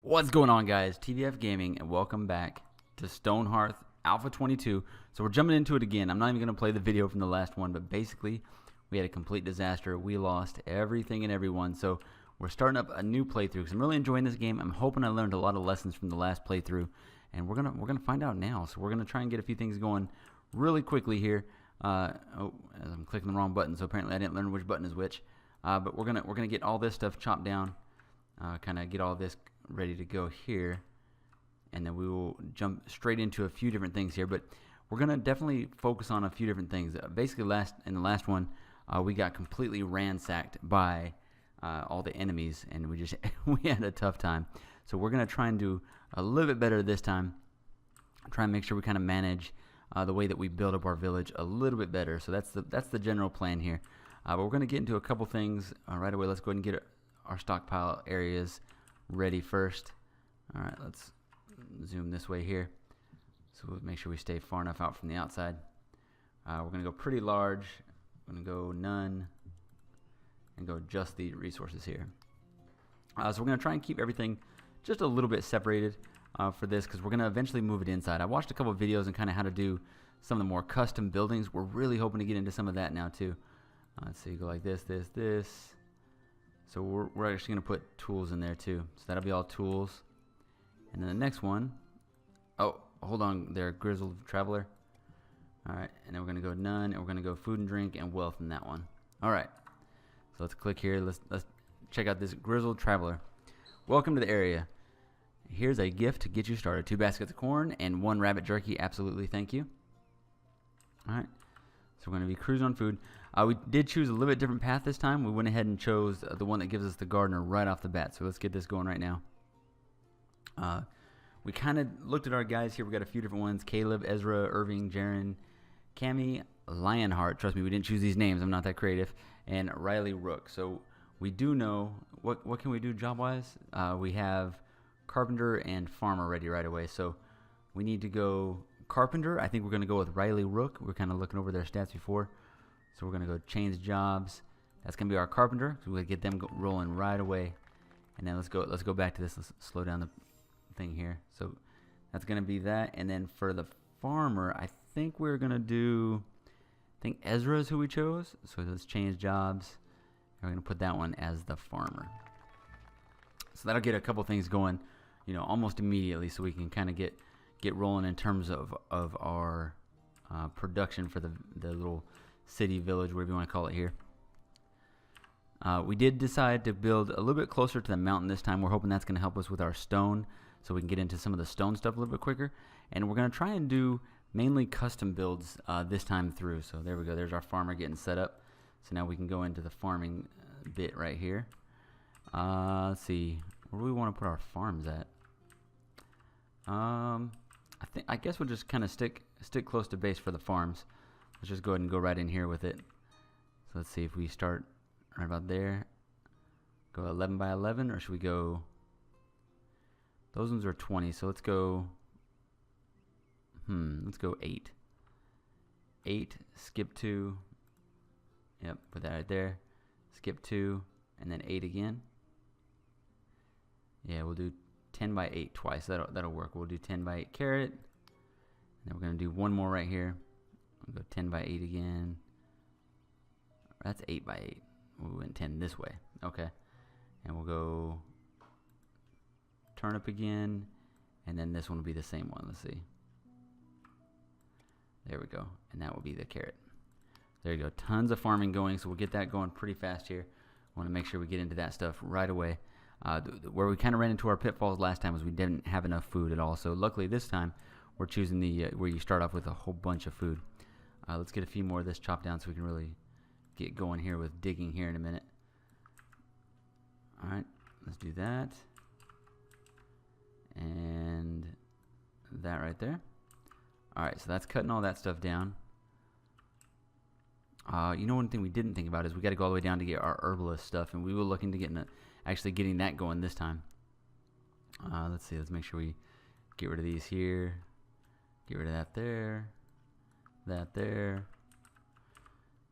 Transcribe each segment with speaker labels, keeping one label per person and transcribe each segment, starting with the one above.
Speaker 1: What's going on, guys? TBF Gaming, and welcome back to Stonehearth Alpha 22. So we're jumping into it again. I'm not even going to play the video from the last one, but basically we had a complete disaster. We lost everything and everyone, so we're starting up a new playthrough because I'm really enjoying this game. I'm hoping I learned a lot of lessons from the last playthrough, and we're gonna find out now. So we're gonna try and get a few things going really quickly here. As I'm clicking the wrong button, so apparently I didn't learn which button is which. But we're gonna get all this stuff chopped down, kind of get all this ready to go here, and then we will jump straight into a few different things here. But we're gonna definitely focus on a few different things. Basically, in the last one, we got completely ransacked by all the enemies, and we had a tough time. So we're gonna try and do a little bit better this time. Try and make sure we kind of manage the way that we build up our village a little bit better. So that's the general plan here. But we're gonna get into a couple things right away. Let's go ahead and get our stockpile areas ready first. All right, let's zoom this way here, so we'll make sure we stay far enough out from the outside. We're gonna go pretty large. I'm gonna go none and go just the resources here. So we're gonna try and keep everything just a little bit separated for this, because we're gonna eventually move it inside. I watched a couple of videos on kind of how to do some of the more custom buildings. We're really hoping to get into some of that now too. Let's see, go like this. So we're actually going to put tools in there too. So that'll be all tools. And then the next one, oh, hold on there, Grizzled Traveler. All right, and then we're going to go none, and we're going to go food and drink and wealth in that one. All right, so let's click here. Let's check out this Grizzled Traveler. Welcome to the area. Here's a gift to get you started. 2 baskets of corn and 1 rabbit jerky. Absolutely, thank you. All right, so we're going to be cruising on food. We did choose a little bit different path this time. We went ahead and chose the one that gives us the gardener right off the bat. So let's get this going right now. We kind of looked at our guys here. We got a few different ones: Caleb, Ezra, Irving, Jaren, Cammy, Lionheart. Trust me, we didn't choose these names. I'm not that creative. And Riley Rook. So we do know what can we do job-wise. We have Carpenter and Farmer ready right away. So we need to go Carpenter. I think we're going to go with Riley Rook. We're kind of looking over their stats before. So we're going to go change jobs. That's going to be our carpenter. So we're going to get them rolling right away. And then let's go back to this. Let's slow down the thing here. So that's going to be that. And then for the farmer, I think we're going to do, I think Ezra is who we chose. So let's change jobs. And we're going to put that one as the farmer. So that'll get a couple things going, almost immediately, so we can kind of get rolling in terms of our production for the little city, village, whatever you want to call it here. We did decide to build a little bit closer to the mountain this time. We're hoping that's going to help us with our stone, so we can get into some of the stone stuff a little bit quicker. And we're going to try and do mainly custom builds this time through. So there we go. There's our farmer getting set up. So now we can go into the farming bit right here. Let's see, where do we want to put our farms at? I guess we'll just kind of stick close to base for the farms. Let's just go ahead and go right in here with it. So let's see if we start right about there. Go 11 by 11, or should we go? Those ones are 20, so let's go. Let's go 8. 8. Skip 2. Yep, put that right there. Skip 2, and then 8 again. Yeah, we'll do 10 by 8 twice. That'll work. We'll do 10 by 8 carrot. And then we're gonna do one more right here. We'll go 10 by 8 again. That's 8 by 8. We went 10 this way. Okay. And we'll go turnip again. And then this one will be the same one. Let's see. There we go. And that will be the carrot. There you go. Tons of farming going. So we'll get that going pretty fast here. I want to make sure we get into that stuff right away. Where we kind of ran into our pitfalls last time was we didn't have enough food at all. So luckily this time we're choosing the where you start off with a whole bunch of food. Let's get a few more of this chopped down so we can really get going here with digging here in a minute. All right, let's do that. And that right there. All right, so that's cutting all that stuff down. One thing we didn't think about is we got to go all the way down to get our herbalist stuff, and we were looking to actually getting that going this time. Let's see, let's make sure we get rid of these here. Get rid of that there. That there.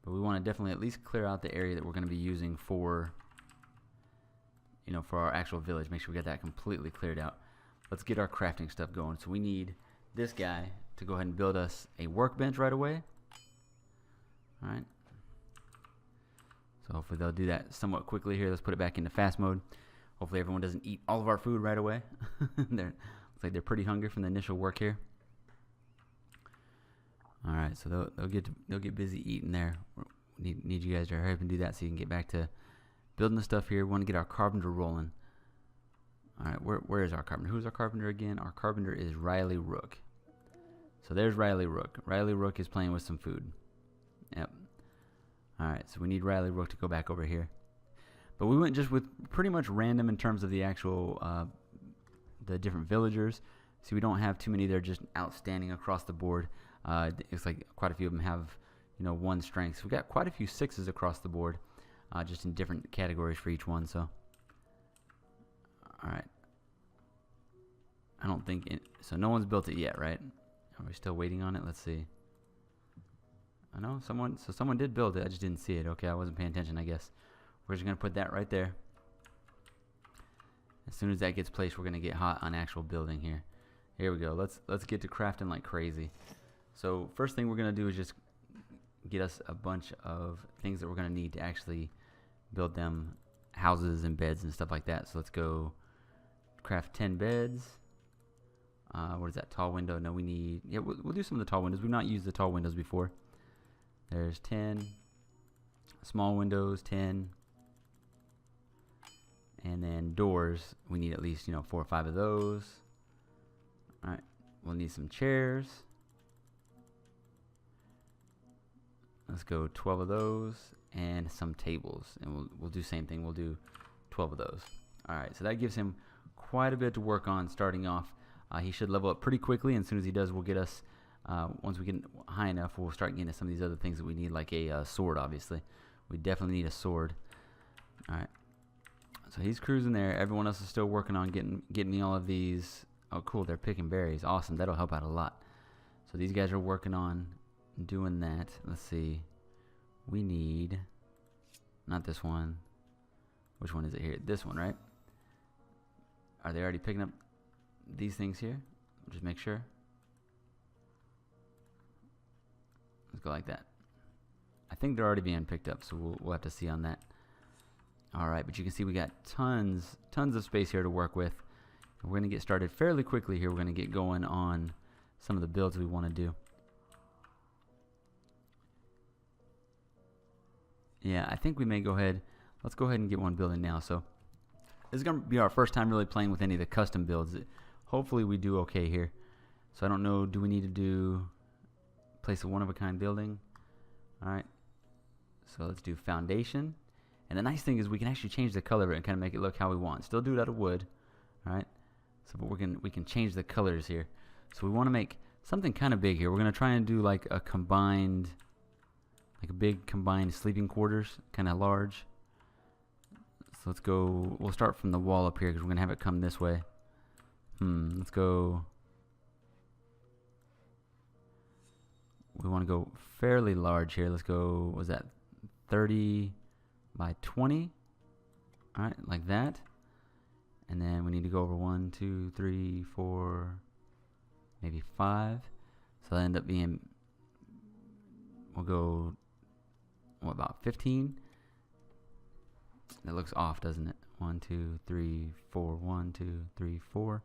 Speaker 1: But we want to definitely at least clear out the area that we're going to be using for you know, for our actual village. Make sure we get that completely cleared out. Let's get our crafting stuff going. So we need this guy to go ahead and build us a workbench right away. All right. So hopefully they'll do that somewhat quickly here. Let's put it back into fast mode. Hopefully everyone doesn't eat all of our food right away. Looks like they're pretty hungry from the initial work here. All right, so they'll get busy eating there. Need you guys to hurry up and do that so you can get back to building the stuff here. We want to get our carpenter rolling. All right, where is our carpenter? Who's our carpenter again? Our carpenter is Riley Rook. So there's Riley Rook. Riley Rook is playing with some food. Yep. All right, so we need Riley Rook to go back over here. But we went just with pretty much random in terms of the actual the different villagers. So we don't have too many that are just outstanding across the board. It's like quite a few of them have, you know, 1 strength. So we got quite a few 6s across the board, just in different categories for each one. So, all right. I don't think so. No one's built it yet, right? Are we still waiting on it? Let's see. I know someone did build it. I just didn't see it. Okay, I wasn't paying attention, I guess. We're just gonna put that right there. As soon as that gets placed, we're gonna get hot on actual building here. Here we go. Let's get to crafting like crazy. So first thing we're gonna do is just get us a bunch of things that we're gonna need to actually build them houses and beds and stuff like that. So let's go craft 10 beds. What is that? Tall window? No, we need. Yeah, we'll do some of the tall windows. We've not used the tall windows before. There's 10 small windows, 10, and then doors. We need at least, you know, 4 or 5 of those. All right, we'll need some chairs. Let's go 12 of those and some tables, and we'll do same thing. We'll do 12 of those. All right, so that gives him quite a bit to work on starting off. He should level up pretty quickly, and as soon as he does, we'll get us. Once we get high enough, we'll start getting to some of these other things that we need, like a sword. Obviously, we definitely need a sword. All right, so he's cruising there. Everyone else is still working on getting me all of these. Oh, cool! They're picking berries. Awesome. That'll help out a lot. So these guys are working on doing that. Let's see. We need not this one. Which one is it here? This one, right? Are they already picking up these things here? Just make sure. Let's go like that. I think they're already being picked up, so we'll have to see on that. All right, but you can see we got tons of space here to work with. We're going to get started fairly quickly here. We're going to get going on some of the builds we want to do. Yeah, I think we may go ahead. Let's go ahead and get one building now. So this is going to be our first time really playing with any of the custom builds. Hopefully we do okay here. So I don't know, do we need to do place a one-of-a-kind building? All right. So let's do foundation. And the nice thing is we can actually change the color of it and kind of make it look how we want. Still do it out of wood. All right. So but we can change the colors here. So we want to make something kind of big here. We're going to try and do like a combined, like a big combined sleeping quarters, kind of large. So let's go, we'll start from the wall up here because we're going to have it come this way. Let's go. We want to go fairly large here. Let's go, what was that, 30 by 20? All right, like that. And then we need to go over 1, 2, 3, 4, maybe 5. So that'll end up being, we'll go, what, about 15? That looks off, doesn't it? 1, 2, 3, 4, 1, 2, 3, 4.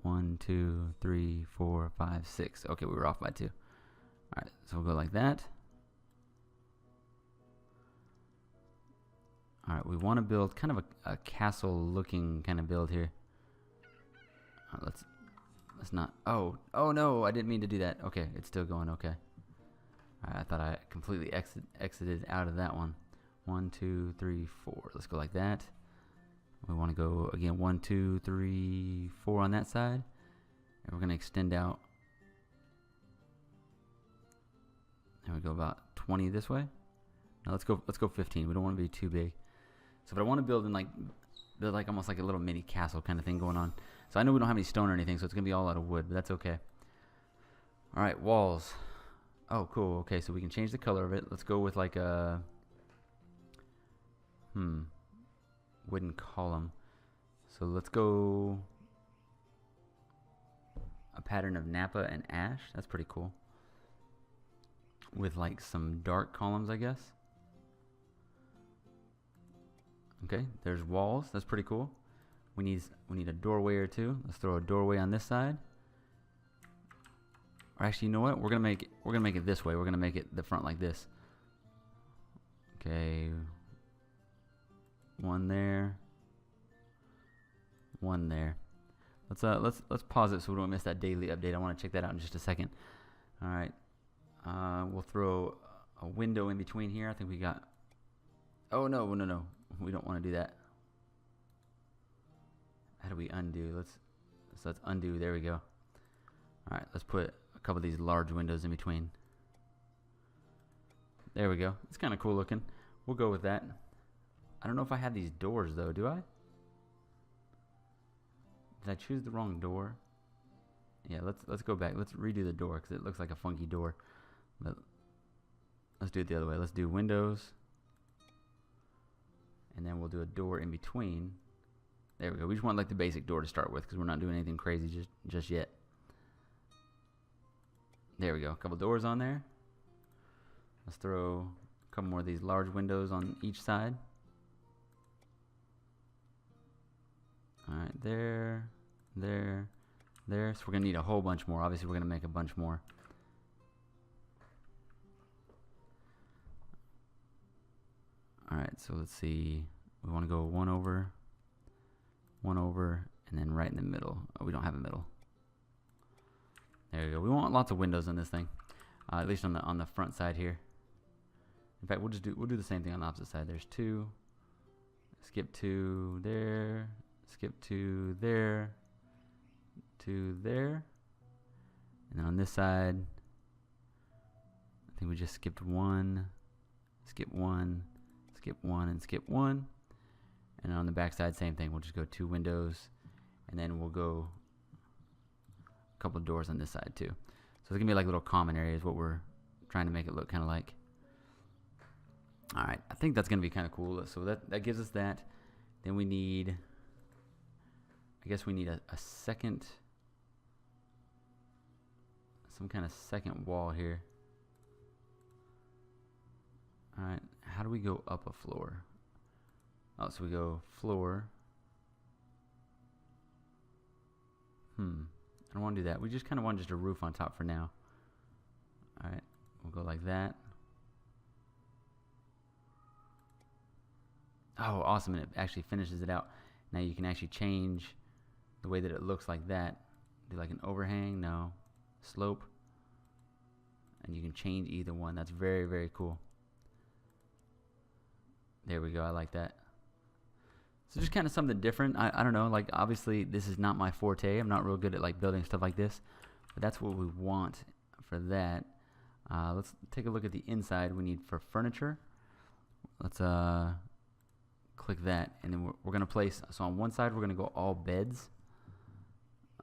Speaker 1: 1, 2, 3, 4, 5, 6. Okay, we were off by 2. All right, so we'll go like that. All right, we want to build kind of a castle-looking kind of build here. Let's not. Oh no, I didn't mean to do that. Okay, it's still going. Okay. All right, I thought I completely exited out of that one. 1, 2, 3, 4. Let's go like that. We want to go again 1, 2, 3, 4 on that side, and we're going to extend out. And we go about 20 this way. Now let's go 15. We don't want to be too big. So, but I want to build like almost like a little mini castle kind of thing going on. So I know we don't have any stone or anything, so it's gonna be all out of wood, but that's okay. All right, walls. Oh, cool. Okay, so we can change the color of it. Let's go with like a wooden column. So let's go a pattern of Napa and ash. That's pretty cool. With like some dark columns, I guess. Okay, there's walls. That's pretty cool. We need a doorway or two. Let's throw a doorway on this side. Or actually, you know what? We're gonna make it this way. We're gonna make it the front like this. Okay. One there. One there. Let's pause it so we don't miss that daily update. I want to check that out in just a second. All right. We'll throw a window in between here. I think we got. Oh no. We don't want to do that. How do we undo? Let's undo. There we go. All right. Let's put a couple of these large windows in between. There we go. It's kind of cool looking. We'll go with that. I don't know if I have these doors though. Do I? Did I choose the wrong door? Yeah. Let's go back. Let's redo the door because it looks like a funky door. But let's do it the other way. Let's do windows. And then we'll do a door in between. There we go. We just want like the basic door to start with because we're not doing anything crazy just yet. There we go. A couple doors on there. Let's throw a couple more of these large windows on each side. Alright, there. So we're going to need a whole bunch more. Obviously, we're going to make a bunch more. Alright, so let's see. We want to go one over, and then right in the middle. Oh, we don't have a middle. There we go. We want lots of windows on this thing, at least on the front side here. In fact, we'll do the same thing on the opposite side. There's two. Skip two there. Skip two there. Two there. And then on this side, I think we just skipped one. Skip one. Skip one and skip one. And on the back side, same thing. We'll just go two windows, and then we'll go a couple of doors on this side too. So it's gonna be like little common areas. What we're trying to make it look kind of like. All right, I think that's gonna be kind of cool. So that gives us that. Then we need, I guess we need a second, some kind of second wall here. All right, how do we go up a floor? Oh, so we go floor. I don't want to do that. We just kind of want just a roof on top for now. All right, we'll go like that. Oh, awesome, and it actually finishes it out. Now you can actually change the way that it looks like that. Do like an overhang, no. Slope. And you can change either one. That's very, very cool. There we go, I like that. So just kind of something different. I don't know, like obviously this is not my forte. I'm not real good at like building stuff like this, but that's what we want for that. Let's take a look at the inside. We need for furniture. Let's click that, and then we're gonna place. So on one side we're gonna go all beds.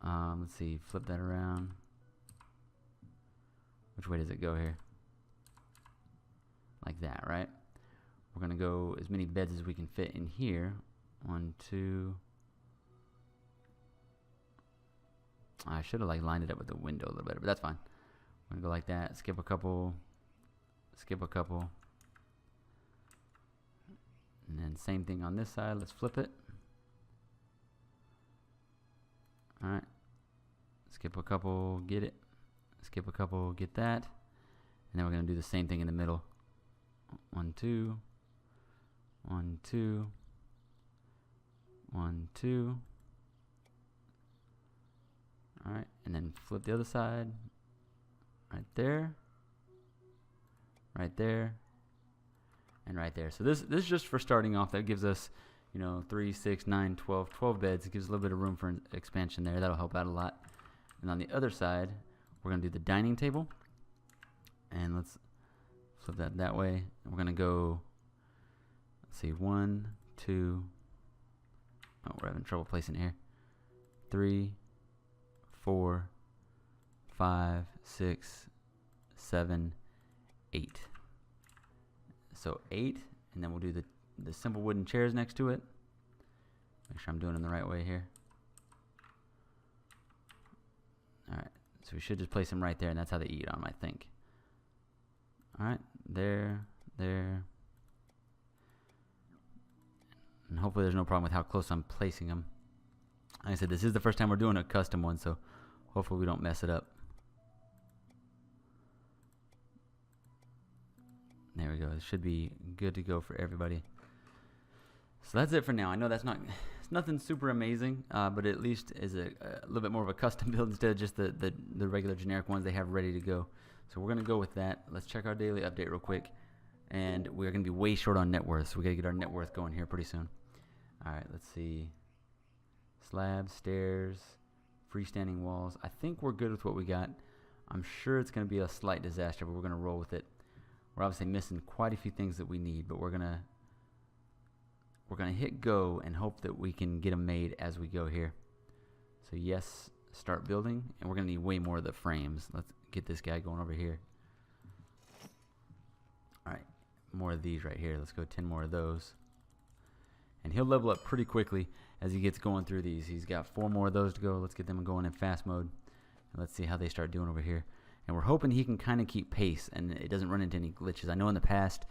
Speaker 1: Let's see, flip that around. Which way does it go here? Like that, right? We're gonna go as many beds as we can fit in here. 1, 2. I should have like lined it up with the window a little better, but that's fine. We're gonna go like that. Skip a couple. Skip a couple. And then same thing on this side. Let's flip it. All right. Skip a couple. Get it. Skip a couple. Get that. And then we're gonna do the same thing in the middle. 1, 2. 1, 2. 1, 2. All right, and then flip the other side. Right there. Right there. And right there. So this is just for starting off. That gives us, 3, 6, 9, 12 beds. It gives a little bit of room for expansion there. That'll help out a lot. And on the other side, we're gonna do the dining table. And let's flip that way. And we're gonna go. Let's see, 1, 2. Oh, we're having trouble placing it here. 3, 4, 5, 6, 7, 8. So 8, and then we'll do the simple wooden chairs next to it. Make sure I'm doing it in the right way here. Alright, so we should just place them right there, and that's how they eat on them, I think. Alright, there. And hopefully there's no problem with how close I'm placing them. Like I said, this is the first time we're doing a custom one, so hopefully we don't mess it up. There we go. It should be good to go for everybody. So that's it for now. I know it's nothing super amazing, but at least is a little bit more of a custom build instead of just the regular generic ones they have ready to go. So we're going to go with that. Let's check our daily update real quick. And we're going to be way short on net worth, so we got to get our net worth going here pretty soon. All right, let's see. Slabs, stairs, freestanding walls. I think we're good with what we got. I'm sure it's going to be a slight disaster, but we're going to roll with it. We're obviously missing quite a few things that we need, but we're gonna hit go and hope that we can get them made as we go here. So yes, start building, and we're gonna need way more of the frames. Let's get this guy going over here. All right, more of these right here. Let's go 10 more of those, and he'll level up pretty quickly as he gets going through these. He's got 4 more of those to go. Let's get them going in fast mode, and let's see how they start doing over here. And we're hoping he can kind of keep pace and it doesn't run into any glitches. I know in the past,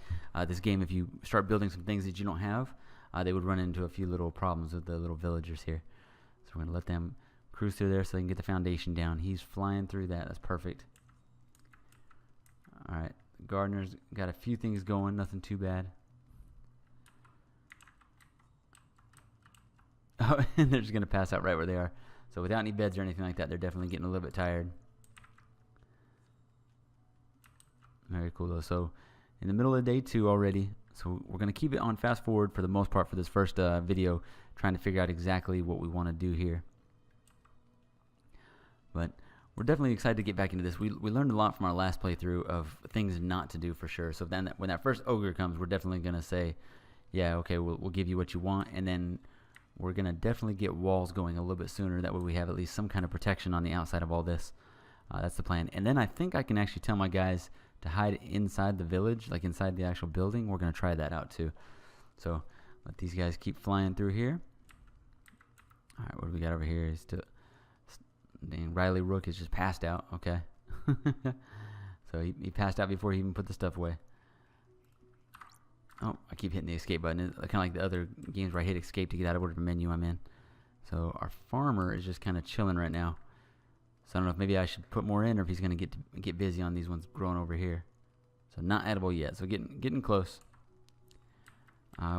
Speaker 1: this game, if you start building some things that you don't have, they would run into a few little problems with the little villagers here. So we're going to let them cruise through there so they can get the foundation down. He's flying through that. That's perfect. All right. Gardener's got a few things going. Nothing too bad. Oh, and they're just going to pass out right where they are. So without any beds or anything like that, they're definitely getting a little bit tired. Very cool though. So in the middle of day 2 already, so we're going to keep it on fast forward for the most part for this first video, trying to figure out exactly what we want to do here. But we're definitely excited to get back into this. We learned a lot from our last playthrough of things not to do for sure. So then when that first ogre comes, we're definitely going to say, yeah, okay, we'll give you what you want, and then we're going to definitely get walls going a little bit sooner. That way we have at least some kind of protection on the outside of all this. That's the plan. And then I think I can actually tell my guys to hide inside the village, like inside the actual building. We're going to try that out too. So let these guys keep flying through here. All right, what do we got over here? Dang, Riley Rook is just passed out. Okay. So he passed out before he even put the stuff away. Oh, I keep hitting the escape button. It's kind of like the other games where I hit escape to get out of whatever menu I'm in. So our farmer is just kind of chilling right now. So I don't know if maybe I should put more in, or if he's going to get busy on these ones growing over here. So not edible yet. So getting close.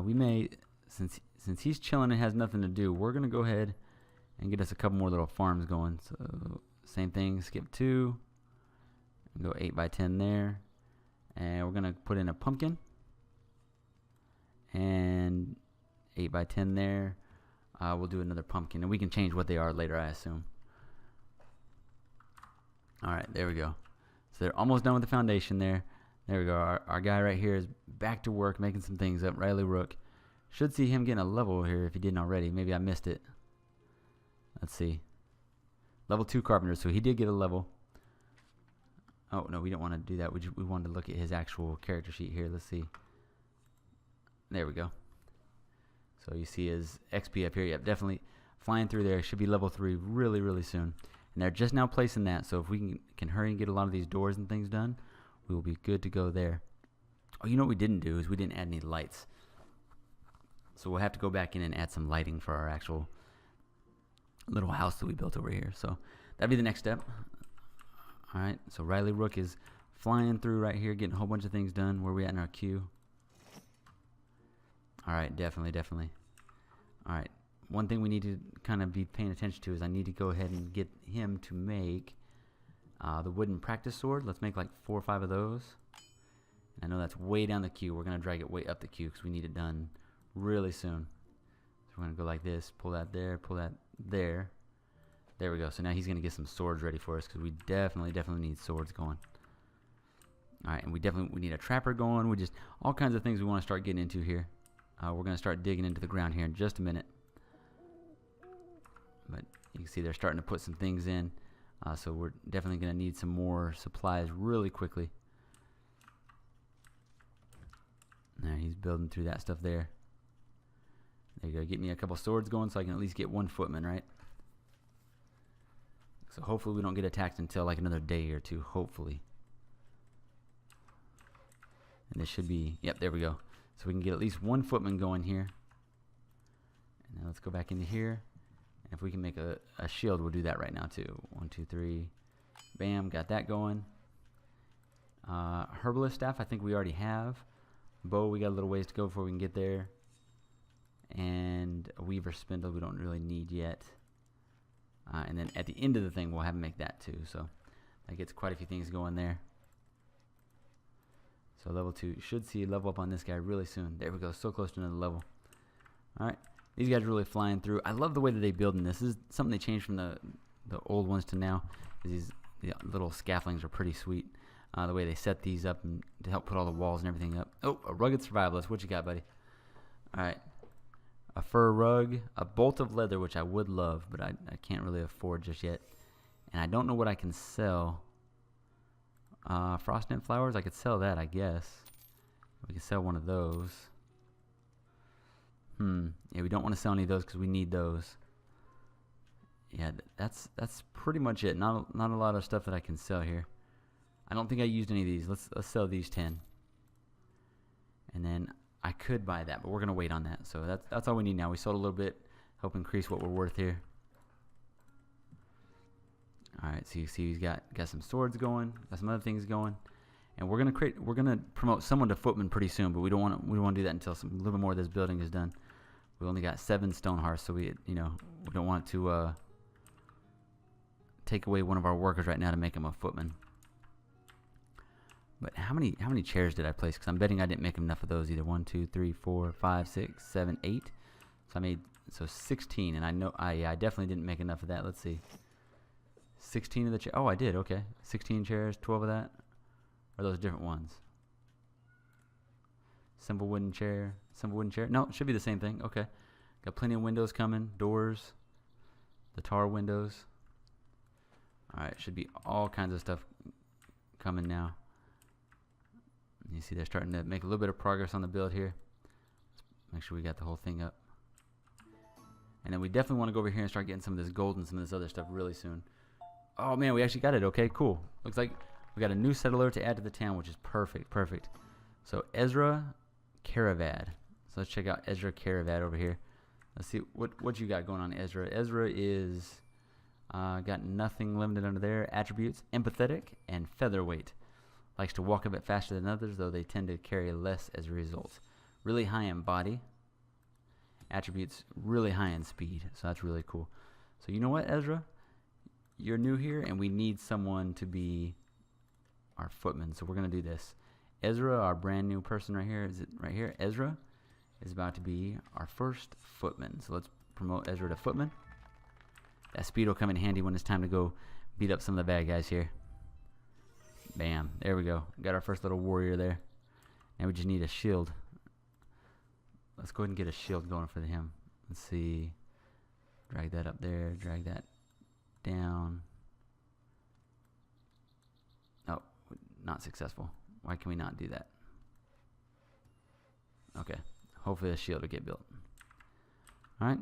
Speaker 1: We may, since he's chilling and has nothing to do, we're going to go ahead and get us a couple more little farms going. So same thing, skip 2, and go 8 by 10 there, and we're going to put in a pumpkin, and 8 by 10 there. We'll do another pumpkin, and we can change what they are later, I assume. Alright, there we go. So they're almost done with the foundation there. There we go. Our guy right here is back to work, making some things up. Riley Rook. Should see him getting a level here if he didn't already. Maybe I missed it. Let's see. Level 2 carpenter. So he did get a level. Oh, no, we don't want to do that. We wanted to look at his actual character sheet here. Let's see. There we go. So you see his XP up here. Yep, definitely flying through there. Should be level 3 really, really soon. And they're just now placing that, so if we can hurry and get a lot of these doors and things done, we will be good to go there. Oh, you know what we didn't do is we didn't add any lights. So we'll have to go back in and add some lighting for our actual little house that we built over here. So that'd be the next step. All right, so Riley Rook is flying through right here, getting a whole bunch of things done. Where are we at in our queue? All right, definitely. All right. One thing we need to kind of be paying attention to is I need to go ahead and get him to make the wooden practice sword. Let's make like 4 or 5 of those. I know that's way down the queue. We're going to drag it way up the queue because we need it done really soon. So we're going to go like this, pull that there, pull that there. There we go. So now he's going to get some swords ready for us because we definitely need swords going. All right, and we need a trapper going. We just all kinds of things we want to start getting into here. We're going to start digging into the ground here in just a minute. But you can see they're starting to put some things in. So we're definitely going to need some more supplies really quickly. There, he's building through that stuff there. There you go. Get me a couple swords going so I can at least get one footman, right? So hopefully we don't get attacked until like another day or two, hopefully. And this should be, yep, there we go. So we can get at least one footman going here. And now let's go back into here. And if we can make a shield, we'll do that right now too. 1, 2, 3. Bam, got that going. Herbalist staff, I think we already have. Bow, we got a little ways to go before we can get there. And a weaver spindle we don't really need yet. And then at the end of the thing, we'll have him make that too. So that gets quite a few things going there. So level 2 should see level up on this guy really soon. There we go, so close to another level. All right, these guys are really flying through. I love the way that they build in this. This is something they changed from the old ones to now. These little scaffoldings are pretty sweet. The way they set these up and to help put all the walls and everything up. Oh, a rugged survivalist. What you got, buddy? All right. A fur rug, a bolt of leather, which I would love, but I can't really afford just yet. And I don't know what I can sell. Frostnet flowers, I could sell that, I guess. We can sell one of those. Yeah, we don't want to sell any of those because we need those. Yeah, that's pretty much it. Not a lot of stuff that I can sell here. I don't think I used any of these. Let's sell these 10. And then I could buy that, but we're gonna wait on that. So that's all we need now. We sold a little bit, help increase what we're worth here. All right, so you see he's got some swords going, got some other things going, and we're gonna promote someone to footman pretty soon. But we don't want to do that until a little bit more of this building is done. We only got 7 Stonehearths, so we don't want to take away one of our workers right now to make him a footman. But how many chairs did I place? Because I'm betting I didn't make enough of those either. 1, 2, 3, 4, 5, 6, 7, 8. So I made 16, and I know I definitely didn't make enough of that. Let's see. 16 of the chairs. Oh, I did. Okay, 16 chairs, 12 of that. Or are those different ones? Simple wooden chair. Simple wooden chair. No, it should be the same thing. Okay, got plenty of windows coming. Doors. The tar windows. All right, should be all kinds of stuff coming now. You see they're starting to make a little bit of progress on the build here. Let's make sure we got the whole thing up. And then we definitely want to go over here and start getting some of this gold and some of this other stuff really soon. Oh man, we actually got it. Okay, cool. Looks like we got a new settler to add to the town, which is perfect. Perfect. So Ezra Karavad. So let's check out Ezra Karavad over here. Let's see what you got going on, Ezra. Ezra is got nothing limited under there. Attributes: empathetic and featherweight. Likes to walk a bit faster than others, though they tend to carry less as a result. Really high in body. Attributes really high in speed. So that's really cool. So you know what, Ezra? You're new here, and we need someone to be our footman. So we're going to do this. Ezra, our brand new person right here, is it right here? Ezra is about to be our first footman. So let's promote Ezra to footman. That speed will come in handy when it's time to go beat up some of the bad guys here. Bam. There we go. Got our first little warrior there. Now we just need a shield. Let's go ahead and get a shield going for him. Let's see. Drag that up there. Drag that down. Oh, not successful. Why can we not do that? Okay. Hopefully the shield will get built. Alright.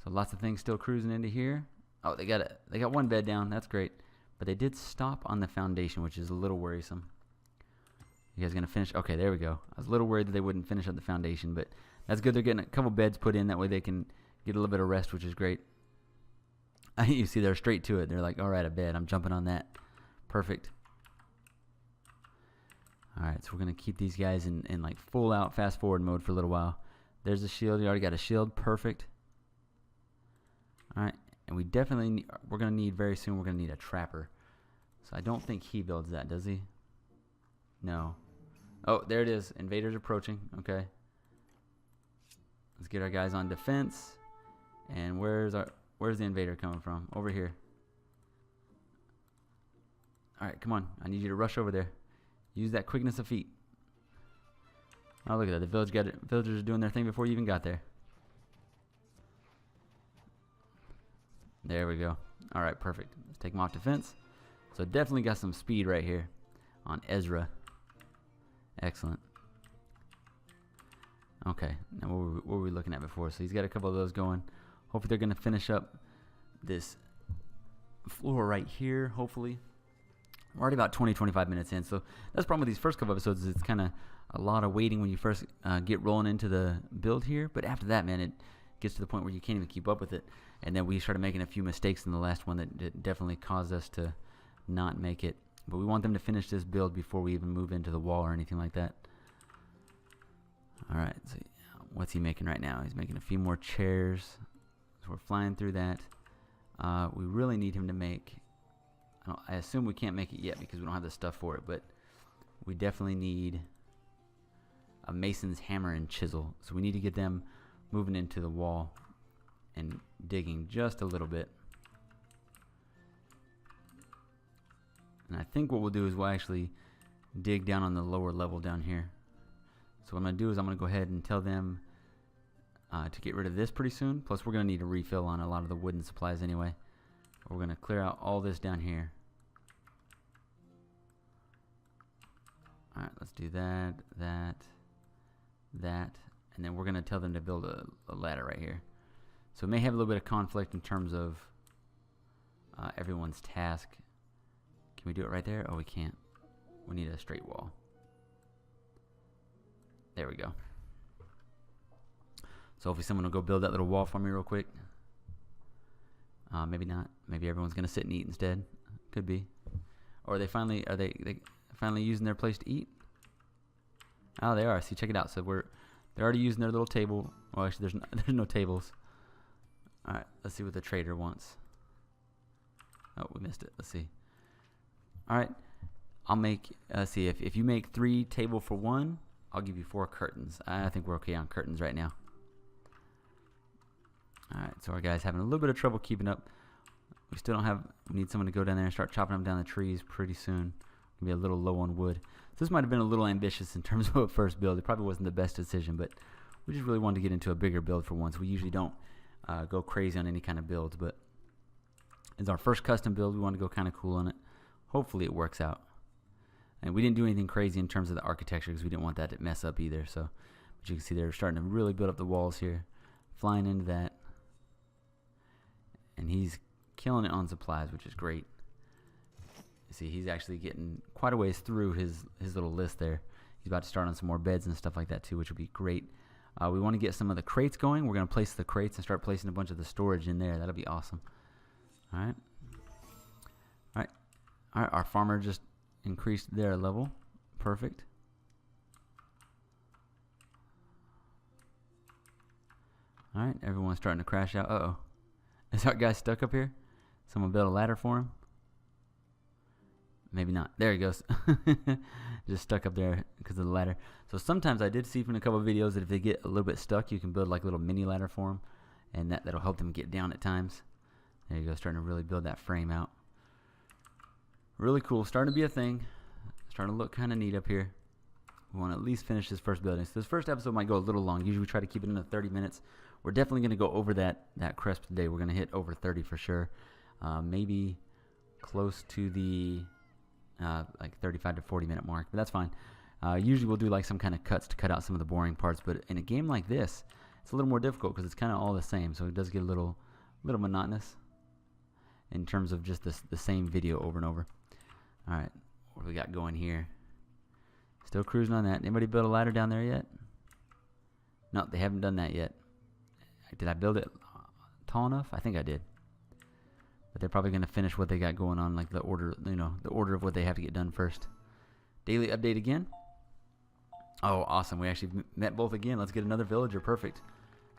Speaker 1: So lots of things still cruising into here. Oh, they got one bed down. That's great. But they did stop on the foundation, which is a little worrisome. You guys gonna finish? Okay, there we go. I was a little worried that they wouldn't finish up the foundation, but that's good. They're getting a couple beds put in. That way they can get a little bit of rest, which is great. You see, they're straight to it. They're like, all right, a bed. I'm jumping on that. Perfect. All right, so we're going to keep these guys in like full out fast forward mode for a little while. There's a shield. You already got a shield. Perfect. All right, and we definitely we're going to need very soon, we're going to need a trapper. So I don't think he builds that, does he? No. Oh, there it is. Invaders approaching. Okay. Let's get our guys on defense. And where's the invader coming from? Over here. All right, come on. I need you to rush over there. Use that quickness of feet. Oh, look at that. The villagers are doing their thing before you even got there. There we go. All right, perfect. Let's take them off defense. So definitely got some speed right here on Ezra. Excellent. Okay, now what were we looking at before? So he's got a couple of those going. Hopefully they're going to finish up this floor right here, hopefully. We're already about 20-25 minutes in, so that's the problem with these first couple episodes is it's kind of a lot of waiting when you first get rolling into the build here. But after that, man, it gets to the point where you can't even keep up with it. And then we started making a few mistakes in the last one that definitely caused us to not make it. But we want them to finish this build before we even move into the wall or anything like that. All right, so what's he making right now? He's making a few more chairs. So we're flying through that. We really need him to make... I assume we can't make it yet because we don't have the stuff for it, but we definitely need a mason's hammer and chisel. So we need to get them moving into the wall and digging just a little bit. And I think what we'll do is we'll actually dig down on the lower level down here. So what I'm going to do is I'm going to go ahead and tell them to get rid of this pretty soon. Plus we're going to need a refill on a lot of the wooden supplies anyway. We're going to clear out all this down here. Alright, let's do that, and then we're going to tell them to build a ladder right here. So it may have a little bit of conflict in terms of everyone's task. Can we do it right there? Oh, we can't. We need a straight wall. There we go. So hopefully someone will go build that little wall for me real quick. Maybe not. Maybe everyone's going to sit and eat instead. Could be. Or are they finally using their place to eat? Oh, they are. See, check it out. So they're already using their little table. Well, actually, there's no tables. All right, let's see what the trader wants. Oh, we missed it. Let's see. All right, I'll make. Let's see if you make 3 table for 1, I'll give you 4 curtains. I think we're okay on curtains right now. All right, so our guy's having a little bit of trouble keeping up. We still don't have. We need someone to go down there and start chopping them down the trees pretty soon. Be a little low on wood. So this might have been a little ambitious in terms of a first build. It probably wasn't the best decision, but we just really wanted to get into a bigger build for once. We usually don't go crazy on any kind of builds, but it's our first custom build. We want to go kind of cool on it. Hopefully it works out. And we didn't do anything crazy in terms of the architecture because we didn't want that to mess up either. So, but you can see they're starting to really build up the walls here, flying into that, and he's killing it on supplies, which is great. See, he's actually getting quite a ways through his little list there. He's about to start on some more beds and stuff like that too, which would be great. We want to get some of the crates going. We're going to place the crates and start placing a bunch of the storage in there. That'll be awesome. All right. All right. All right. Our farmer just increased their level. Perfect. All right. Everyone's starting to crash out. Uh-oh. Is our guy stuck up here? Someone built a ladder for him? Maybe not. There he goes. Just stuck up there because of the ladder. So sometimes I did see from a couple of videos that if they get a little bit stuck, you can build like a little mini ladder for them, and that'll help them get down at times. There you go, starting to really build that frame out. Really cool. Starting to be a thing. Starting to look kind of neat up here. We want to at least finish this first building. So this first episode might go a little long. Usually we try to keep it into 30 minutes. We're definitely going to go over that cresp today. We're going to hit over 30 for sure. Maybe close to the like 35 to 40 minute mark, but that's fine. Usually we'll do like some kind of cuts to cut out some of the boring parts, but in a game like this, it's a little more difficult because it's kind of all the same, so it does get a little monotonous in terms of just the same video over and over. All right, what do we got going here? Still cruising on that. Anybody build a ladder down there yet? No, they haven't done that yet. Did I build it tall enough? I think I did. But they're probably going to finish what they got going on, like the order, the order of what they have to get done first. Daily update again. Oh, awesome. We actually met both again. Let's get another villager. Perfect.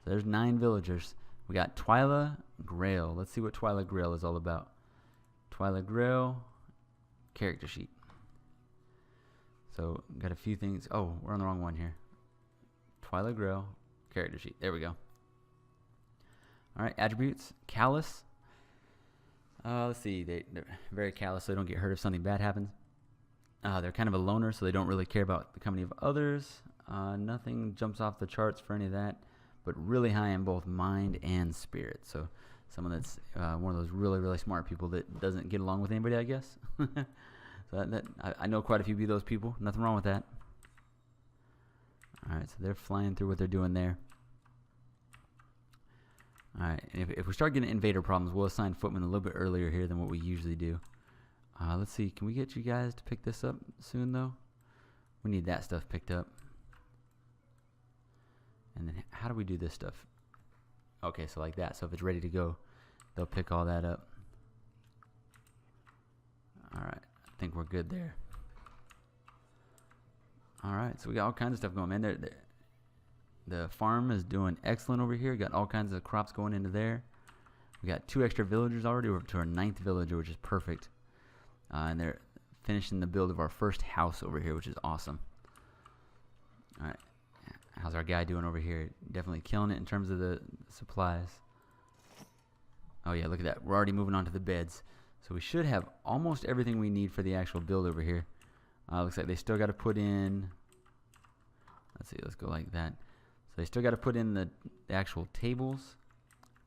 Speaker 1: So there's 9 villagers. We got Twyla Grail. Let's see what Twyla Grail is all about. Twyla Grail character sheet. So got a few things. Oh, we're on the wrong one here. Twyla Grail character sheet. There we go. All right, attributes. Callous. Let's see. They're very callous, so they don't get hurt if something bad happens. They're kind of a loner, so they don't really care about the company of others. Nothing jumps off the charts for any of that, but really high in both mind and spirit. So someone that's one of those really, really smart people that doesn't get along with anybody, I guess. So I know quite a few of those people. Nothing wrong with that. Alright, so they're flying through what they're doing there. Alright, if we start getting invader problems, we'll assign footmen a little bit earlier here than what we usually do. Let's see, can we get you guys to pick this up soon, though? We need that stuff picked up. And then how do we do this stuff? Okay, so like that. So if it's ready to go, they'll pick all that up. Alright, I think we're good there. Alright, so we got all kinds of stuff going, man. The farm is doing excellent over here. Got all kinds of crops going into there. We got 2 extra villagers already. We're up to our 9th villager, which is perfect. And they're finishing the build of our first house over here, which is awesome. Alright, how's our guy doing over here? Definitely killing it in terms of the supplies. Oh yeah, look at that. We're already moving on to the beds. So we should have almost everything we need for the actual build over here. Looks like they still got to put in... Let's see, let's go like that. So they still got to put in the actual tables.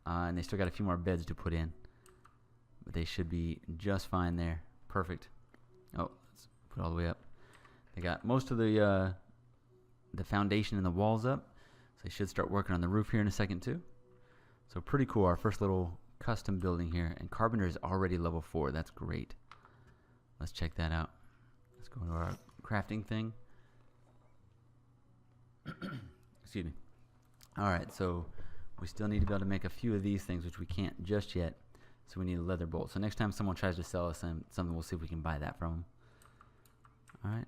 Speaker 1: And they still got a few more beds to put in. But they should be just fine there. Perfect. Oh, let's put it all the way up. They got most of the foundation and the walls up. So they should start working on the roof here in a second too. So pretty cool. Our first little custom building here. And Carpenter is already level 4. That's great. Let's check that out. Let's go into our crafting thing. Excuse me. Alright, so we still need to be able to make a few of these things, which we can't just yet. So we need a leather bolt. So next time someone tries to sell us something, we'll see if we can buy that from them. Alright.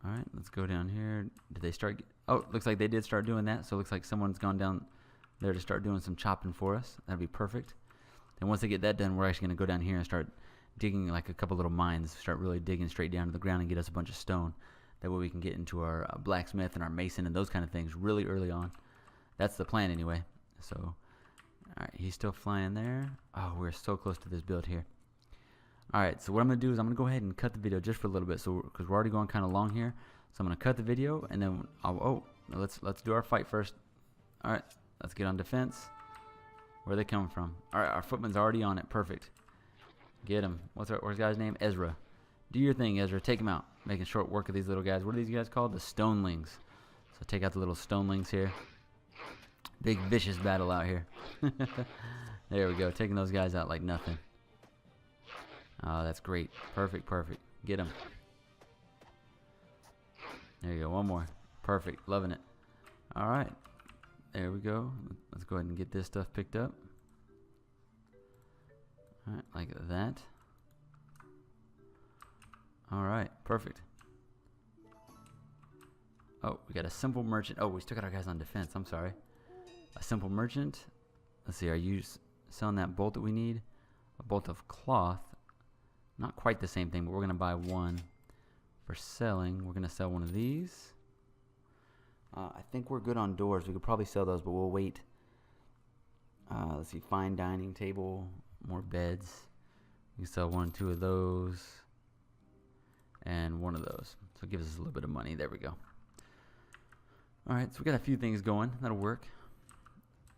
Speaker 1: Alright, let's go down here. Did they start... Oh, looks like they did start doing that. So it looks like someone's gone down there to start doing some chopping for us. That'd be perfect. And once they get that done, we're actually going to go down here and start digging like a couple little mines. Start really digging straight down to the ground and get us a bunch of stone. That way we can get into our blacksmith and our mason and those kind of things really early on. That's the plan anyway. So... Alright, he's still flying there. Oh, we're so close to this build here. Alright, so what I'm going to do is I'm going to go ahead and cut the video just for a little bit. So, because we're already going kind of long here. So I'm going to cut the video and then let's do our fight first. Alright, let's get on defense. Where are they coming from? Alright, our footman's already on it. Perfect. Get him. What's the guy's name? Ezra. Do your thing, Ezra. Take him out. Making short work of these little guys. What are these guys called? The Stonelings. So take out the little Stonelings here. Big vicious battle out here. There we go. Taking those guys out like nothing. Oh, that's great. Perfect, perfect. Get him. There you go. One more. Perfect. Loving it. All right. There we go. Let's go ahead and get this stuff picked up. All right, like that. All right. Perfect. Oh, we got a simple merchant. Oh, we still got our guys on defense. I'm sorry. A simple merchant. Let's see, are you selling that bolt that we need? A bolt of cloth. Not quite the same thing, but we're going to buy one for selling. We're going to sell one of these. I think we're good on doors. We could probably sell those, but we'll wait. Let's see, fine dining table, more beds. We can sell 1 or 2 of those. And 1 of those. So it gives us a little bit of money. There we go. Alright, so we got a few things going. That'll work.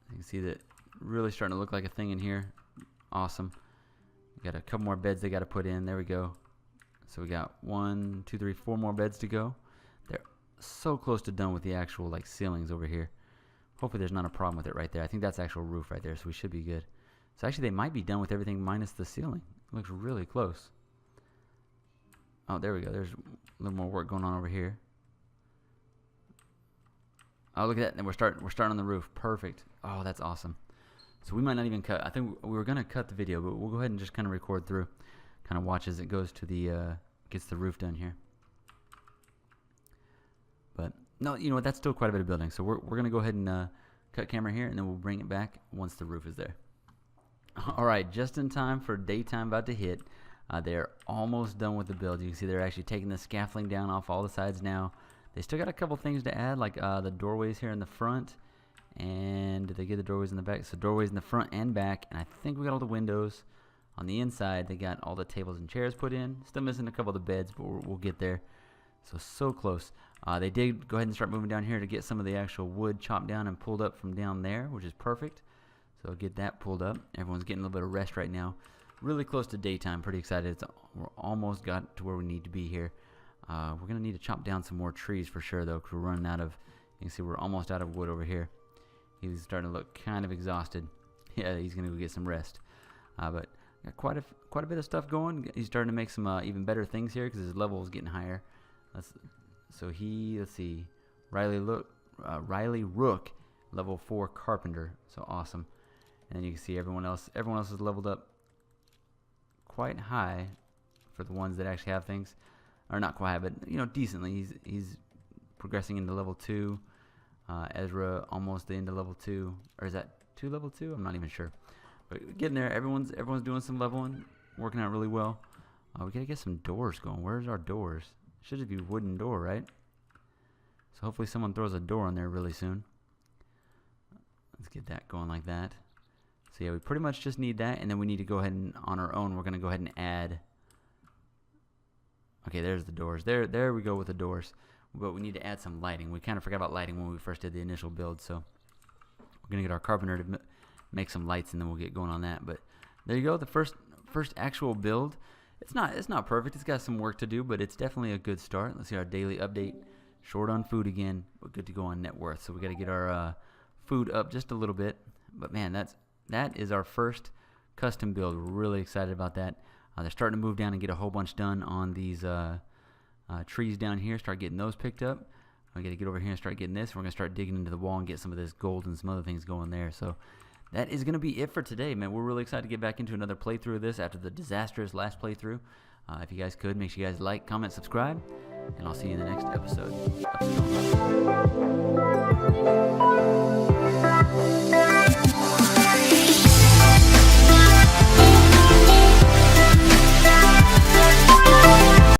Speaker 1: You can see that really starting to look like a thing in here. Awesome. We got a couple more beds they got to put in. There we go. So we got 1, 2, 3, 4 more beds to go. They're so close to done with the actual like ceilings over here. Hopefully there's not a problem with it right there. I think that's actual roof right there, so we should be good. So actually they might be done with everything minus the ceiling. It looks really close. Oh, there we go. There's a little more work going on over here. Oh, look at that. And we're starting on the roof. Perfect. Oh, that's awesome. So we might not even cut. I think we were going to cut the video, but we'll go ahead and just kind of record through. Kind of watch as it goes to the, gets the roof done here. But, no, you know what? That's still quite a bit of building. So we're going to go ahead and cut camera here, and then we'll bring it back once the roof is there. All right, just in time for daytime about to hit. They're almost done with the build. You can see they're actually taking the scaffolding down off all the sides now. They still got a couple things to add, like the doorways here in the front. And did they get the doorways in the back? So doorways in the front and back. And I think we got all the windows. On the inside, they got all the tables and chairs put in. Still missing a couple of the beds, but we'll get there. So close. They did go ahead and start moving down here to get some of the actual wood chopped down and pulled up from down there, which is perfect. So get that pulled up. Everyone's getting a little bit of rest right now. Really close to daytime. Pretty excited. We're almost got to where we need to be here. We're going to need to chop down some more trees for sure, though, because we're running out of... You can see we're almost out of wood over here. He's starting to look kind of exhausted. Yeah, he's going to go get some rest. But got quite a bit of stuff going. He's starting to make some even better things here because his level is getting higher. Let's see, Riley Rook, level 4 carpenter. So awesome. And then you can see everyone else is leveled up quite high for the ones that actually have things. Or not quite high, but you know, decently. He's progressing into level 2. Ezra almost into level 2. Or is that 2 level 2? I'm not even sure. But getting there. Everyone's doing some leveling, working out really well. We gotta get some doors going. Where's our doors? Should just be wooden door, right? So hopefully someone throws a door on there really soon. Let's get that going like that. So yeah, we pretty much just need that, and then we need to go ahead and on our own we're gonna go ahead and add. Okay, there's the doors. There we go with the doors. But we need to add some lighting. We kind of forgot about lighting when we first did the initial build, so we're gonna get our carpenter to make some lights, and then we'll get going on that. But there you go, the first actual build. It's not perfect. It's got some work to do, but it's definitely a good start. Let's see our daily update. Short on food again, but good to go on net worth. So we got to get our food up just a little bit. But man, that is our first custom build. We're really excited about that. They're starting to move down and get a whole bunch done on these trees down here. Start getting those picked up. We got to get over here and start getting this. We're gonna start digging into the wall and get some of this gold and some other things going there. So that is going to be it for today, man. We're really excited to get back into another playthrough of this after the disastrous last playthrough. If you guys could, make sure you guys like, comment, subscribe, and I'll see you in the next episode of Stonehearth.